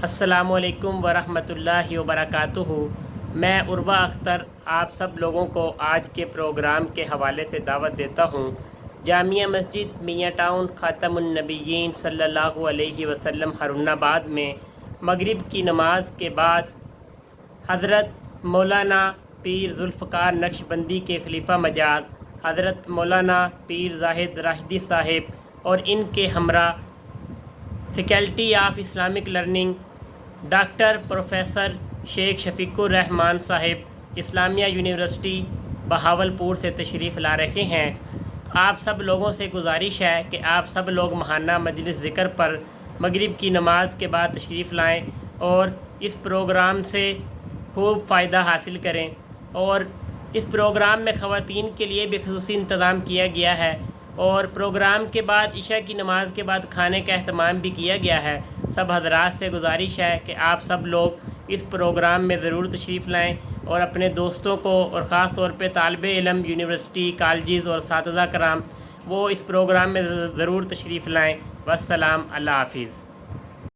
السلام علیکم ورحمۃ اللہ وبرکاتہ۔ میں عروا اختر آپ سب لوگوں کو آج کے پروگرام کے حوالے سے دعوت دیتا ہوں۔ جامعہ مسجد میاں ٹاؤن خاتم النبیین صلی اللہ علیہ وسلم ہرن آباد میں مغرب کی نماز کے بعد حضرت مولانا پیر ذوالفقار نقشبندی کے خلیفہ مجاز حضرت مولانا پیر زاہد راشدی صاحب اور ان کے ہمراہ faculty of Islamic learning doctor professor شیخ شفیق الرحمان صاحب اسلامیہ یونیورسٹی بہاولپور سے تشریف لا رہے ہیں۔ آپ سب لوگوں سے گزارش ہے کہ آپ سب لوگ ماہانہ مجلس ذکر پر مغرب کی نماز کے بعد تشریف لائیں اور اس پروگرام سے خوب فائدہ حاصل کریں۔ اور اس پروگرام میں خواتین کے لیے بھی خصوصی انتظام کیا گیا ہے اور پروگرام کے بعد عشاء کی نماز کے بعد کھانے کا اہتمام بھی کیا گیا ہے۔ سب حضرات سے گزارش ہے کہ آپ سب لوگ اس پروگرام میں ضرور تشریف لائیں اور اپنے دوستوں کو اور خاص طور پہ طالب علم یونیورسٹی کالجز اور اساتذہ کرام وہ اس پروگرام میں ضرور تشریف لائیں۔ والسلام، اللہ حافظ۔